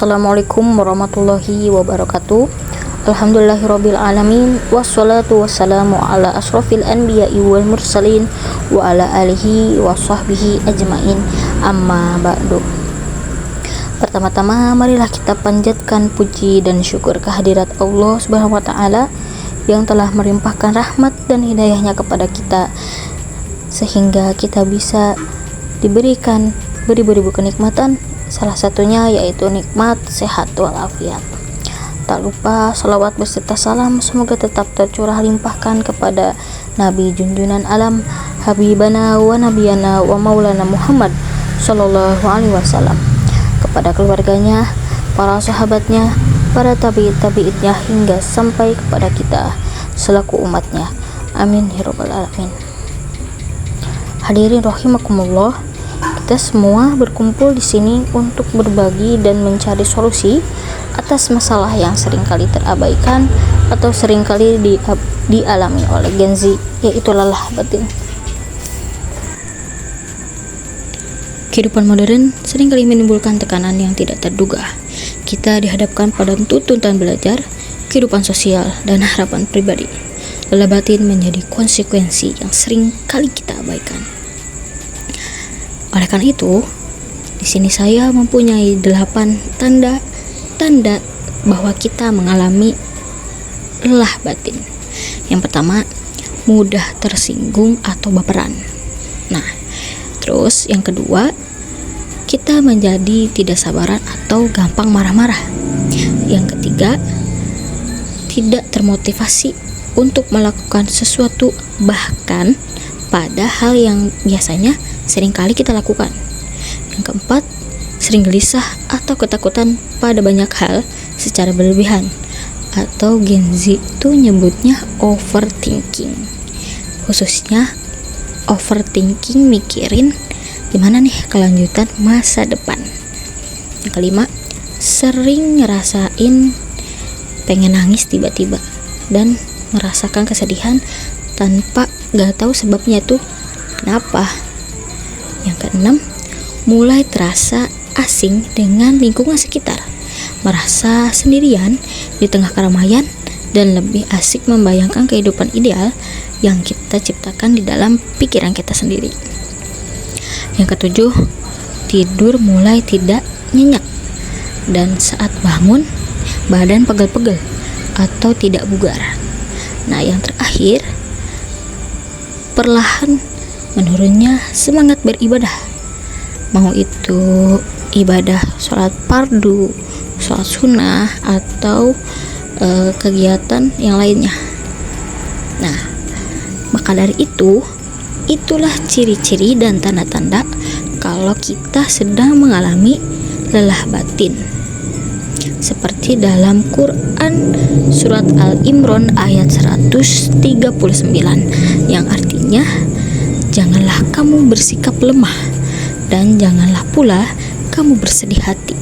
Assalamualaikum warahmatullahi wabarakatuh. Alhamdulillahirabbil alamin wassalatu wassalamu ala asrofil anbiya'i wal mursalin wa ala alihi wa sahbihi ajmain, amma ba'du. Pertama-tama marilah kita panjatkan puji dan syukur kehadirat Allah Subhanahu wa taala yang telah melimpahkan rahmat dan hidayahnya kepada kita sehingga kita bisa diberikan beribu-ribu kenikmatan, salah satunya yaitu nikmat sehat walafiat. Tak lupa salawat beserta salam semoga tetap tercurah limpahkan kepada Nabi junjunan alam, Habibana wa Nabiyana wa Maulana Muhammad Sallallahu Alaihi Wasallam, kepada keluarganya, para sahabatnya, para tabi'itnya hingga sampai kepada kita selaku umatnya. Amin ya rabbal alamin. Hadirin rahimakumullah, kita semua berkumpul di sini untuk berbagi dan mencari solusi atas masalah yang seringkali terabaikan atau seringkali dialami oleh Gen Z, yaitu lelah batin. Kehidupan modern seringkali menimbulkan tekanan yang tidak terduga. Kita dihadapkan pada tuntutan belajar, kehidupan sosial, dan harapan pribadi. Lelah batin menjadi konsekuensi yang sering kali kita abaikan. Oleh karena itu, di sini saya mempunyai 8 tanda bahwa kita mengalami lelah batin. Yang pertama, mudah tersinggung atau baperan. Nah, terus yang kedua, kita menjadi tidak sabaran atau gampang marah-marah. Yang ketiga, tidak termotivasi untuk melakukan sesuatu bahkan pada hal yang biasanya seringkali kita lakukan. Yang keempat, sering gelisah atau ketakutan pada banyak hal secara berlebihan, atau Gen Z itu nyebutnya overthinking. Khususnya overthinking mikirin gimana nih kelanjutan masa depan. Yang kelima, sering ngerasain pengen nangis tiba-tiba dan merasakan kesedihan tanpa gak tahu sebabnya tuh kenapa. Yang keenam, mulai terasa asing dengan lingkungan sekitar, merasa sendirian di tengah keramaian, dan lebih asik membayangkan kehidupan ideal yang kita ciptakan di dalam pikiran kita sendiri. Yang ketujuh, tidur mulai tidak nyenyak, dan saat bangun badan pegel-pegel atau tidak bugar. Nah, yang terakhir, perlahan menurunnya semangat beribadah, mau itu ibadah sholat fardu, sholat sunnah, atau kegiatan yang lainnya. Nah, maka dari itulah ciri-ciri dan tanda-tanda kalau kita sedang mengalami lelah batin. Seperti dalam Quran surat Al-Imran ayat 139 yang artinya, janganlah kamu bersikap lemah dan janganlah pula kamu bersedih hati,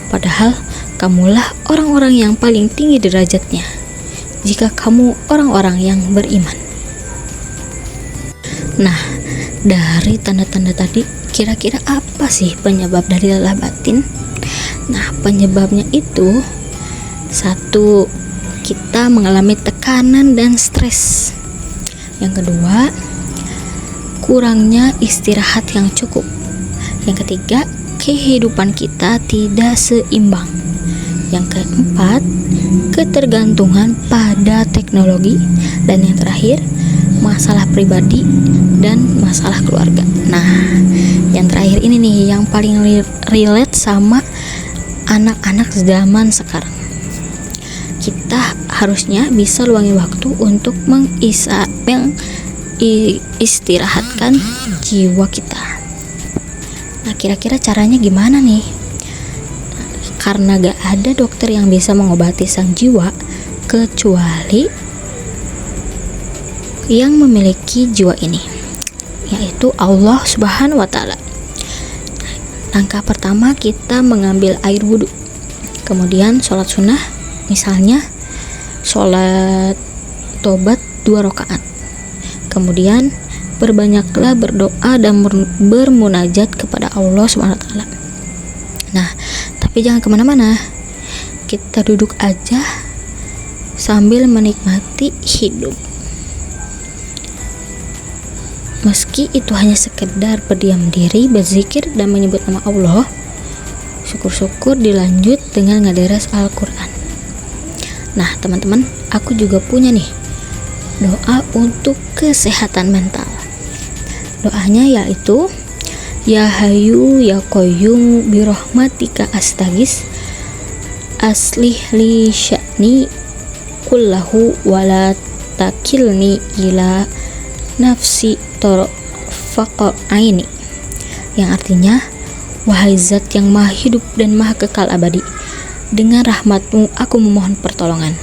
padahal kamulah orang-orang yang paling tinggi derajatnya jika kamu orang-orang yang beriman. Nah, dari tanda-tanda tadi, kira-kira apa sih penyebab dari lelah batin? Nah, penyebabnya itu, satu, kita mengalami tekanan dan stres. Yang kedua, kurangnya istirahat yang cukup. Yang ketiga, kehidupan kita tidak seimbang. Yang keempat, ketergantungan pada teknologi. Dan yang terakhir, masalah pribadi dan masalah keluarga. Nah, yang terakhir ini nih yang paling relate sama anak-anak zaman sekarang. Kita harusnya bisa luangin waktu untuk istirahatkan jiwa kita. Nah, kira-kira caranya gimana nih? Karena gak ada dokter yang bisa mengobati sang jiwa kecuali yang memiliki jiwa ini, yaitu Allah Subhanahu wa taala. Langkah pertama, kita mengambil air wudhu, kemudian sholat sunnah, misalnya sholat tobat 2 rakaat. Kemudian berbanyaklah berdoa dan bermunajat kepada Allah Subhanahu wa taala. Nah, Tapi jangan kemana-mana, kita duduk aja sambil menikmati hidup. Meski itu hanya sekedar berdiam diri, berzikir, dan menyebut nama Allah, syukur-syukur dilanjut dengan ngaderes Al-Quran. Nah teman-teman, aku juga punya nih doa untuk kesehatan mental. Doanya yaitu, Ya Hayyu Ya Qayyum birahmatika astaghis, aslih li sya'ni kullahu wala takilni ila nafsi torfaqa aini, yang artinya, wahai zat yang maha hidup dan maha kekal abadi, dengan rahmatmu aku memohon pertolongan,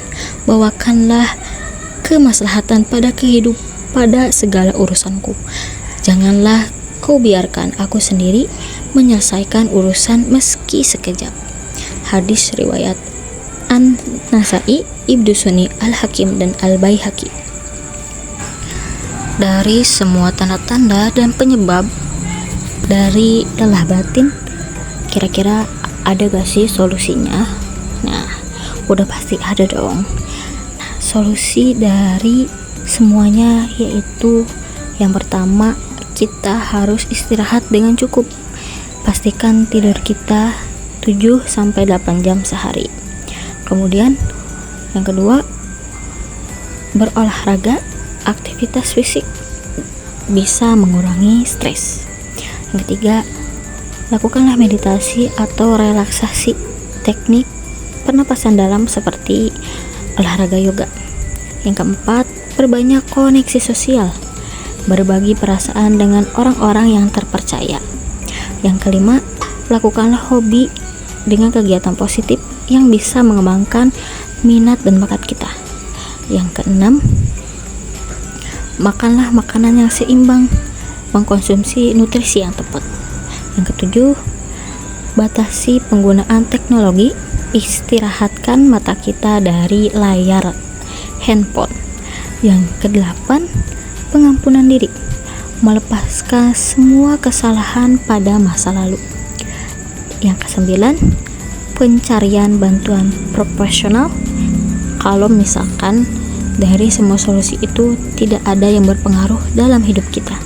bawakanlah kemaslahatan pada segala urusanku. Janganlah kau biarkan aku sendiri menyelesaikan urusan meski sekejap. Hadis riwayat An-Nasai, Ibnu Sunni, Al-Hakim, dan Al-Baihaqi. Dari semua tanda-tanda dan penyebab dari lelah batin, kira-kira ada gak sih solusinya? Nah, udah pasti ada dong. Nah, solusi dari semuanya yaitu, yang pertama, kita harus istirahat dengan cukup. Pastikan tidur kita 7-8 jam sehari. Kemudian yang kedua, berolahraga, aktivitas fisik bisa mengurangi stres. Yang ketiga, lakukanlah meditasi atau relaksasi, teknik pernapasan dalam seperti olahraga yoga. Yang keempat, perbanyak koneksi sosial, berbagi perasaan dengan orang-orang yang terpercaya. Yang kelima, lakukanlah hobi dengan kegiatan positif yang bisa mengembangkan minat dan bakat kita. Yang keenam, makanlah makanan yang seimbang, mengkonsumsi nutrisi yang tepat. Yang ketujuh, batasi penggunaan teknologi, istirahatkan mata kita dari layar handphone. Yang kedelapan, pengampunan diri, melepaskan semua kesalahan pada masa lalu. Yang kesembilan, pencarian bantuan profesional kalau misalkan dari semua solusi itu tidak ada yang berpengaruh dalam hidup kita.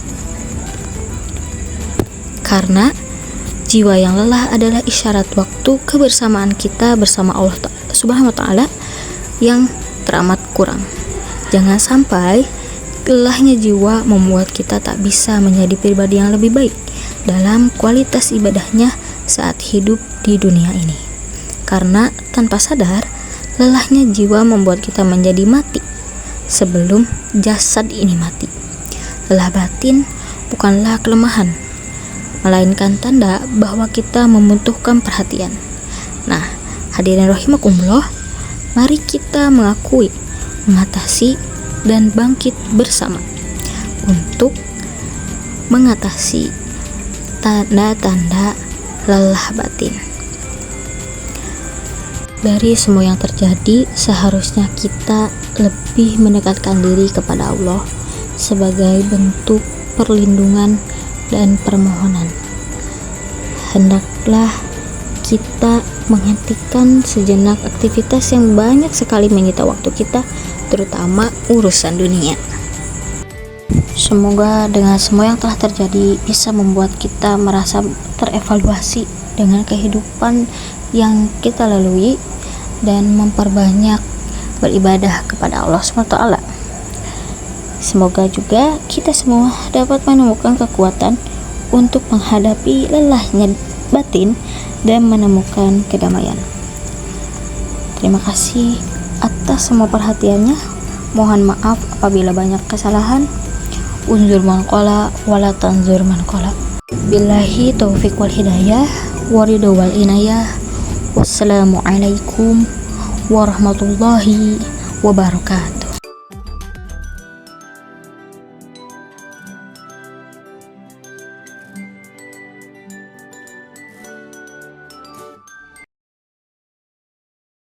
Karena jiwa yang lelah adalah isyarat waktu kebersamaan kita bersama Allah Subhanahu wa Ta'ala yang teramat kurang. Jangan sampai lelahnya jiwa membuat kita tak bisa menjadi pribadi yang lebih baik dalam kualitas ibadahnya saat hidup di dunia ini. Karena tanpa sadar, lelahnya jiwa membuat kita menjadi mati sebelum jasad ini mati. Lelah batin bukanlah kelemahan, melainkan tanda bahwa kita membutuhkan perhatian. Nah, hadirin rahimakumullah, mari kita mengakui, mengatasi, dan bangkit bersama untuk mengatasi tanda-tanda lelah batin. Dari semua yang terjadi, seharusnya kita lebih mendekatkan diri kepada Allah sebagai bentuk perlindungan dan permohonan. Hendaklah kita menghentikan sejenak aktivitas yang banyak sekali menyita waktu kita, terutama urusan dunia. Semoga dengan semua yang telah terjadi bisa membuat kita merasa terevaluasi dengan kehidupan yang kita lalui dan memperbanyak beribadah kepada Allah SWT. Semoga juga kita semua dapat menemukan kekuatan untuk menghadapi lelahnya batin dan menemukan kedamaian. Terima kasih atas semua perhatiannya. Mohon maaf apabila banyak kesalahan. Unzur man qala wala tanzur man qala. Billahi taufiq wal hidayah waridho wal inayah. Wassalamualaikum warahmatullahi wabarakatuh.